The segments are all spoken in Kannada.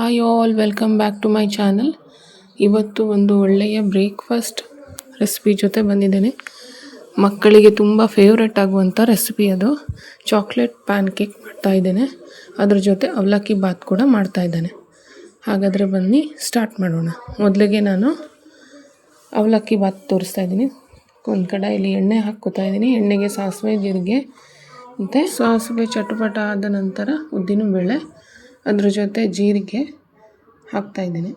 Hi all, welcome back to my channel. ಇವತ್ತು ಒಂದು ಒಳ್ಳೆಯ ಬ್ರೇಕ್ಫಾಸ್ಟ್ ರೆಸಿಪಿ ಜೊತೆ ಬಂದಿದ್ದೇನೆ. ಮಕ್ಕಳಿಗೆ ತುಂಬ ಫೇವ್ರೆಟ್ ಆಗುವಂಥ ರೆಸಿಪಿ ಅದು. ಚಾಕ್ಲೇಟ್ ಪ್ಯಾನ್ ಕೇಕ್ ಮಾಡ್ತಾ ಇದ್ದೇನೆ. ಅದ್ರ ಜೊತೆ ಅವಲಕ್ಕಿ ಬಾತ್ ಕೂಡ ಮಾಡ್ತಾ ಇದ್ದೇನೆ. ಹಾಗಾದರೆ ಬನ್ನಿ ಸ್ಟಾರ್ಟ್ ಮಾಡೋಣ. ಮೊದಲಿಗೆ ನಾನು ಅವಲಕ್ಕಿ ಬಾತ್ ತೋರಿಸ್ತಾ ಇದ್ದೀನಿ. ಒಂದು ಕಡಾಯಲ್ಲಿ ಎಣ್ಣೆ ಹಾಕ್ಕೋತಾ ಇದ್ದೀನಿ. ಎಣ್ಣೆಗೆ ಸಾಸಿವೆ, ಜೀರಿಗೆ ಮತ್ತು ಸಾಸಿವೆ ಚಟಪಟ ಆದ ನಂತರ ಉದ್ದಿನ ಬೇಳೆ, ಅದ್ರ ಜೊತೆ ಜೀರಿಗೆ ಹಾಕ್ತಾ ಇದ್ದೀನಿ.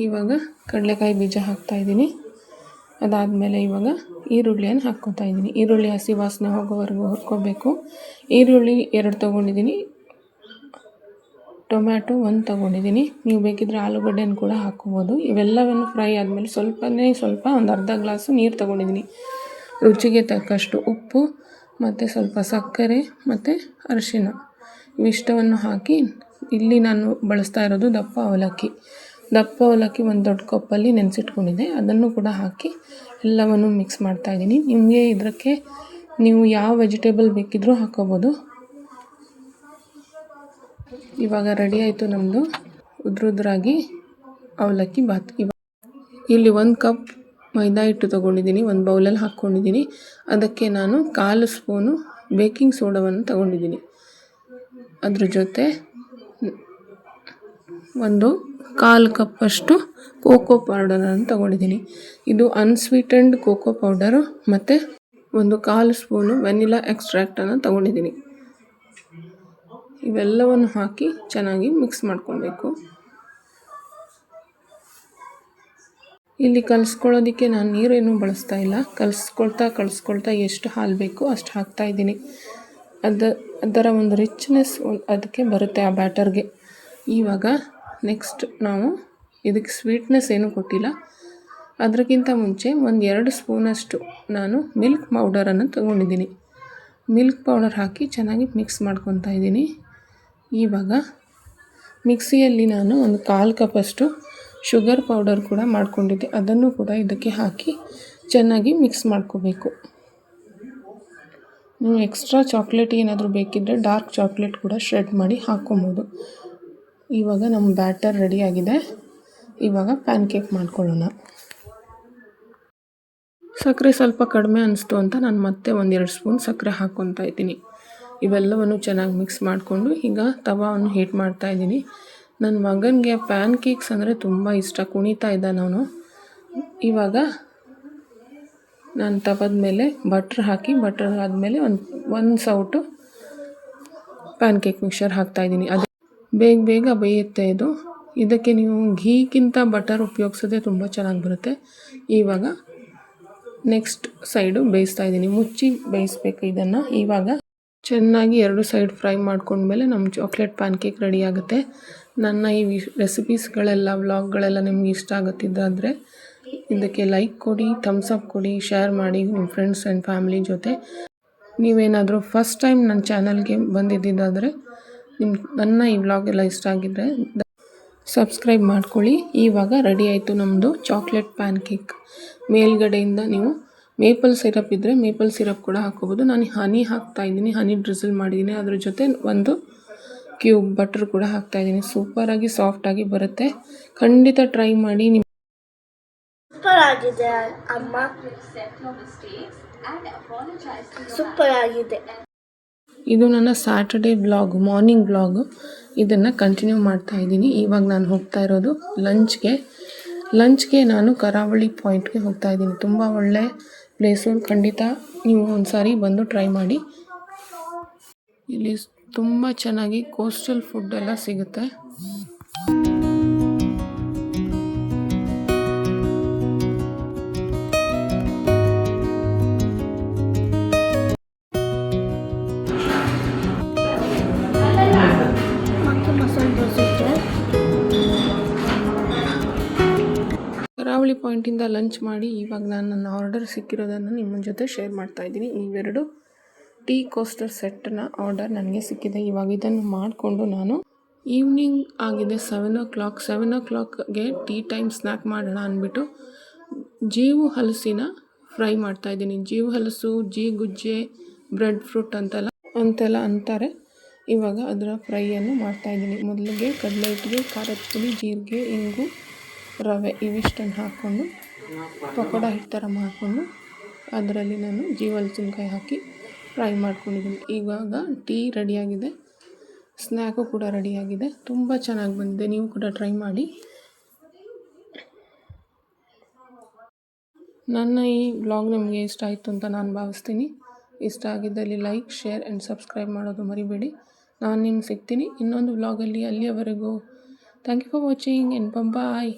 ಇವಾಗ ಕಡಲೆಕಾಯಿ ಬೀಜ ಹಾಕ್ತಾ ಇದ್ದೀನಿ. ಅದಾದಮೇಲೆ ಇವಾಗ ಈರುಳ್ಳಿಯನ್ನು ಹಾಕ್ಕೊತಾ ಇದ್ದೀನಿ. ಈರುಳ್ಳಿ ಹಸಿ ವಾಸನೆ ಹೋಗೋವರೆಗೂ ಹುರ್ಕೋಬೇಕು. ಈರುಳ್ಳಿ 2 ತೊಗೊಂಡಿದ್ದೀನಿ, ಟೊಮ್ಯಾಟೊ 1 ತೊಗೊಂಡಿದ್ದೀನಿ. ನೀವು ಬೇಕಿದ್ರೆ ಆಲೂಗಡ್ಡೆಯನ್ನು ಕೂಡ ಹಾಕ್ಕೋಬೋದು. ಇವೆಲ್ಲವನ್ನು ಫ್ರೈ ಆದಮೇಲೆ ಸ್ವಲ್ಪ ಒಂದು ಅರ್ಧ ಗ್ಲಾಸು ನೀರು ತೊಗೊಂಡಿದ್ದೀನಿ. ರುಚಿಗೆ ತಕ್ಕಷ್ಟು ಉಪ್ಪು ಮತ್ತು ಸ್ವಲ್ಪ ಸಕ್ಕರೆ ಮತ್ತು ಅರಿಶಿನ ಇವಿಷ್ಟವನ್ನು ಹಾಕಿ, ಇಲ್ಲಿ ನಾನು ಬಳಸ್ತಾ ಇರೋದು ದಪ್ಪ ಅವಲಕ್ಕಿ ಒಂದು ದೊಡ್ಡ ಕಪ್ಪಲ್ಲಿ ನೆನೆಸಿಟ್ಕೊಂಡಿದ್ದೆ. ಅದನ್ನು ಕೂಡ ಹಾಕಿ ಎಲ್ಲವನ್ನು ಮಿಕ್ಸ್ ಮಾಡ್ತಾಯಿದ್ದೀನಿ. ನಿಮಗೆ ಇದಕ್ಕೆ ನೀವು ಯಾವ ವೆಜಿಟೇಬಲ್ ಬೇಕಿದ್ರೂ ಹಾಕೋಬೋದು. ಇವಾಗ ರೆಡಿ ಆಯಿತು ನಮ್ಮದು ಉದ್ರಾಗಿ ಅವಲಕ್ಕಿ ಬಾತ್. ಇಲ್ಲಿ 1 ಕಪ್ ಮೈದಾ ಹಿಟ್ಟು ತೊಗೊಂಡಿದ್ದೀನಿ, ಒಂದು ಬೌಲಲ್ಲಿ ಹಾಕ್ಕೊಂಡಿದ್ದೀನಿ. ಅದಕ್ಕೆ ನಾನು 1/4 ಸ್ಪೂನು ಬೇಕಿಂಗ್ ಸೋಡಾವನ್ನು ತೊಗೊಂಡಿದ್ದೀನಿ. ಅದ್ರ ಜೊತೆ 1/4 ಕಪ್ಪಷ್ಟು ಕೋಕೋ ಪೌಡರನ್ನು ತೊಗೊಂಡಿದ್ದೀನಿ. ಇದು ಅನ್ಸ್ವೀಟೆಂಡ್ ಕೋಕೋ ಪೌಡರು ಮತ್ತು 1/4 ಸ್ಪೂನು ವೆನಿಲಾ ಎಕ್ಸ್ಟ್ರಾಕ್ಟನ್ನು ತೊಗೊಂಡಿದ್ದೀನಿ. ಇವೆಲ್ಲವನ್ನು ಹಾಕಿ ಚೆನ್ನಾಗಿ ಮಿಕ್ಸ್ ಮಾಡ್ಕೊಬೇಕು. ಇಲ್ಲಿ ಕಲಿಸ್ಕೊಳ್ಳೋದಕ್ಕೆ ನಾನು ನೀರೇನು ಬಳಸ್ತಾ ಇಲ್ಲ. ಕಲಿಸ್ಕೊಳ್ತಾ ಎಷ್ಟು ಹಾಲು ಬೇಕೋ ಅಷ್ಟು ಹಾಕ್ತಾಯಿದ್ದೀನಿ. ಅದರ ಒಂದು ರಿಚ್ನೆಸ್ ಅದಕ್ಕೆ ಬರುತ್ತೆ ಆ ಬ್ಯಾಟರ್ಗೆ. ಇವಾಗ ನೆಕ್ಸ್ಟ್ ನಾವು ಇದಕ್ಕೆ ಸ್ವೀಟ್ನೆಸ್ ಏನೂ ಕೊಟ್ಟಿಲ್ಲ. ಅದಕ್ಕಿಂತ ಮುಂಚೆ 2 ಸ್ಪೂನಷ್ಟು ನಾನು ಮಿಲ್ಕ್ ಪೌಡರನ್ನು ತೊಗೊಂಡಿದ್ದೀನಿ. ಮಿಲ್ಕ್ ಪೌಡರ್ ಹಾಕಿ ಚೆನ್ನಾಗಿ ಮಿಕ್ಸ್ ಮಾಡ್ಕೊತಾ ಇದ್ದೀನಿ. ಇವಾಗ ಮಿಕ್ಸಿಯಲ್ಲಿ ನಾನು 1/4 ಕಪ್ಪಷ್ಟು ಶುಗರ್ ಪೌಡರ್ ಕೂಡ ಮಾಡ್ಕೊಂಡಿದ್ದೆ. ಅದನ್ನು ಕೂಡ ಇದಕ್ಕೆ ಹಾಕಿ ಚೆನ್ನಾಗಿ ಮಿಕ್ಸ್ ಮಾಡ್ಕೋಬೇಕು. ನೀವು ಎಕ್ಸ್ಟ್ರಾ ಚಾಕ್ಲೇಟ್ ಏನಾದರೂ ಬೇಕಿದ್ದರೆ ಡಾರ್ಕ್ ಚಾಕ್ಲೇಟ್ ಕೂಡ ಶ್ರೆಡ್ ಮಾಡಿ ಹಾಕ್ಕೊಬೋದು. ಇವಾಗ ನಮ್ಮ ಬ್ಯಾಟರ್ ರೆಡಿಯಾಗಿದೆ. ಇವಾಗ ಪ್ಯಾನ್ ಕೇಕ್ ಮಾಡ್ಕೊಳ್ಳೋಣ. ಸಕ್ಕರೆ ಸ್ವಲ್ಪ ಕಡಿಮೆ ಅನಿಸ್ತು ಅಂತ ನಾನು ಮತ್ತೆ 1-2 ಸ್ಪೂನ್ ಸಕ್ಕರೆ ಹಾಕ್ಕೊತಾ ಇದ್ದೀನಿ. ಇವೆಲ್ಲವನ್ನು ಚೆನ್ನಾಗಿ ಮಿಕ್ಸ್ ಮಾಡಿಕೊಂಡು ಈಗ ತವಾವನ್ನು ಹೀಟ್ ಮಾಡ್ತಾ ಇದ್ದೀನಿ. ನನ್ನ ಮಗನಿಗೆ ಪ್ಯಾನ್ ಕೇಕ್ಸ್ ಅಂದರೆ ತುಂಬ ಇಷ್ಟ, ಕುಣಿತಾ ಇದ್ದ ನಾನು. ಇವಾಗ ನಾನು ತವದ ಮೇಲೆ ಬಟ್ರ್ ಹಾಕಿ, ಬಟರ್ ಆದಮೇಲೆ ಒಂದು ಸೌಟು ಪ್ಯಾನ್ ಕೇಕ್ ಮಿಕ್ಸರ್ ಹಾಕ್ತಾಯಿದ್ದೀನಿ. ಅದು ಬೇಗ ಬೇಯುತ್ತೆ. ಇದಕ್ಕೆ ನೀವು ಘೀಗಿಂತ ಬಟರ್ ಉಪಯೋಗಿಸೋದೇ ತುಂಬ ಚೆನ್ನಾಗಿ ಬರುತ್ತೆ. ಇವಾಗ ನೆಕ್ಸ್ಟ್ ಸೈಡು ಬೇಯಿಸ್ತಾ ಇದ್ದೀನಿ. ಮುಚ್ಚಿ ಬೇಯಿಸ್ಬೇಕು ಇದನ್ನು. ಇವಾಗ ಚೆನ್ನಾಗಿ 2 ಸೈಡ್ ಫ್ರೈ ಮಾಡ್ಕೊಂಡ್ಮೇಲೆ ನಮ್ಮ ಚಾಕ್ಲೇಟ್ ಪ್ಯಾನ್ ಕೇಕ್ ರೆಡಿ ಆಗುತ್ತೆ. ನನ್ನ ಈ ರೆಸಿಪೀಸ್ಗಳೆಲ್ಲ ವ್ಲಾಗ್ಗಳೆಲ್ಲ ನಿಮ್ಗೆ ಇಷ್ಟ ಆಗುತ್ತಿದ್ದಾದರೆ ಇದಕ್ಕೆ ಲೈಕ್ ಕೊಡಿ, ಥಮ್ಸ್ ಅಪ್ ಕೊಡಿ, ಶೇರ್ ಮಾಡಿ ನಿಮ್ಮ ಫ್ರೆಂಡ್ಸ್ ಆ್ಯಂಡ್ ಫ್ಯಾಮಿಲಿ ಜೊತೆ. ನೀವೇನಾದರೂ ಫಸ್ಟ್ ಟೈಮ್ ನನ್ನ ಚಾನಲ್ಗೆ ಬಂದಿದ್ದಾದರೆ ನನ್ನ ಈ ವ್ಲಾಗ್ ಎಲ್ಲ ಇಷ್ಟ ಆಗಿದ್ದರೆ ಸಬ್ಸ್ಕ್ರೈಬ್ ಮಾಡ್ಕೊಳ್ಳಿ. ಇವಾಗ ರೆಡಿ ಆಯಿತು ನಮ್ಮದು ಚಾಕ್ಲೇಟ್ ಪ್ಯಾನ್ ಕೇಕ್. ಮೇಲ್ಗಡೆಯಿಂದ ನೀವು ಮೇಪಲ್ ಸಿರಪ್ ಇದ್ದರೆ ಮೇಪಲ್ ಸಿರಪ್ ಕೂಡ ಹಾಕ್ಕೋಬೋದು. ನಾನು ಹನಿ ಹಾಕ್ತಾಯಿದ್ದೀನಿ, ಹನಿ ಡ್ರಿಸಲ್ ಮಾಡಿದ್ದೀನಿ. ಅದ್ರ ಜೊತೆ 1 ಕ್ಯೂಬ್ ಬಟರ್ ಕೂಡ ಹಾಕ್ತಾಯಿದ್ದೀನಿ. ಸೂಪರಾಗಿ ಸಾಫ್ಟಾಗಿ ಬರುತ್ತೆ. ಖಂಡಿತ ಟ್ರೈ ಮಾಡಿ. ಸೂಪರ್ ಆಗಿದೆ ಅಮ್ಮ, ಸೂಪರ್ ಆಗಿದೆ. ಇದು ನನ್ನ ಸ್ಯಾಟರ್ಡೇ ವ್ಲಾಗ್, ಮಾರ್ನಿಂಗ್ ವ್ಲಾಗು. ಇದನ್ನು ಕಂಟಿನ್ಯೂ ಮಾಡ್ತಾ ಇದ್ದೀನಿ. ಇವಾಗ ನಾನು ಹೋಗ್ತಾ ಇರೋದು ಲಂಚ್ಗೆ ನಾನು ಕರಾವಳಿ ಪಾಯಿಂಟ್ಗೆ ಹೋಗ್ತಾ ಇದ್ದೀನಿ. ತುಂಬ ಒಳ್ಳೆ ಪ್ಲೇಸು. ಖಂಡಿತ ನೀವು ಒಂದು ಸಾರಿ ಬಂದು ಟ್ರೈ ಮಾಡಿ. ಇಲ್ಲಿ ತುಂಬ ಚೆನ್ನಾಗಿ ಕೋಸ್ಟಲ್ ಫುಡ್ ಎಲ್ಲ ಸಿಗುತ್ತೆ. ಕರಾವಳಿ ಪಾಯಿಂಟಿಂದ ಲಂಚ್ ಮಾಡಿ ಇವಾಗ ನಾನು ನನ್ನ ಆರ್ಡರ್ ಸಿಕ್ಕಿರೋದನ್ನು ನಿಮ್ಮ ಜೊತೆ ಶೇರ್ ಮಾಡ್ತಾಯಿದ್ದೀನಿ. ಇವೆರಡು ಟೀ ಕೋಸ್ಟರ್ ಸೆಟ್ಟನ್ನ ಆರ್ಡರ್ ನನಗೆ ಸಿಕ್ಕಿದೆ. ಇವಾಗ ಇದನ್ನು ಮಾಡಿಕೊಂಡು ನಾನು ಈವ್ನಿಂಗ್ ಆಗಿದೆ 7 o'clock. 7 o'clockಗೆ ಟೀ ಟೈಮ್ ಸ್ನ್ಯಾಕ್ ಮಾಡೋಣ ಅಂದ್ಬಿಟ್ಟು ಜೀವು ಹಲಸಿನ ಫ್ರೈ ಮಾಡ್ತಾಯಿದ್ದೀನಿ. ಜೀವು ಹಲಸು, ಗುಜ್ಜೆ ಬ್ರೆಡ್ ಫ್ರೂಟ್ ಅಂತೆಲ್ಲ ಅಂತಾರೆ. ಇವಾಗ ಅದರ ಫ್ರೈಯನ್ನು ಮಾಡ್ತಾಯಿದ್ದೀನಿ. ಮೊದಲಿಗೆ ಕಡಲೆ ಹಿಟ್ಟಿಗೆ ಖಾರದ ಪುಡಿ, ಜೀರಿಗೆ, ಇಂಗು, ರವೆ ಇವಿಷ್ಟನ್ನು ಹಾಕ್ಕೊಂಡು ಪಕೋಡ ಹಿಟ್ಟು ಥರ ಮಾಡಿಕೊಂಡು ಅದರಲ್ಲಿ ನಾನು ಹಲಸಿನಕಾಯಿ ಹಾಕಿ ಫ್ರೈ ಮಾಡ್ಕೊಂಡಿದ್ದೀನಿ. ಇವಾಗ ಟೀ ರೆಡಿಯಾಗಿದೆ, ಸ್ನ್ಯಾಕು ಕೂಡ ರೆಡಿಯಾಗಿದೆ. ತುಂಬ ಚೆನ್ನಾಗಿ ಬಂದಿದೆ, ನೀವು ಕೂಡ ಟ್ರೈ ಮಾಡಿ. ನನ್ನ ಈ ವ್ಲಾಗ್ ನಿಮಗೆ ಇಷ್ಟ ಆಯಿತು ಅಂತ ನಾನು ಭಾವಿಸ್ತೀನಿ. ಇಷ್ಟ ಆಗಿದ್ದಲ್ಲಿ ಲೈಕ್, ಶೇರ್ ಆ್ಯಂಡ್ ಸಬ್ಸ್ಕ್ರೈಬ್ ಮಾಡೋದು ಮರಿಬೇಡಿ. ನಾನು ನಿಮ್ಗೆ ಸಿಗ್ತೀನಿ ಇನ್ನೊಂದು ವ್ಲಾಗಲ್ಲಿ. ಅಲ್ಲಿಯವರೆಗೂ thank you for watching and bye.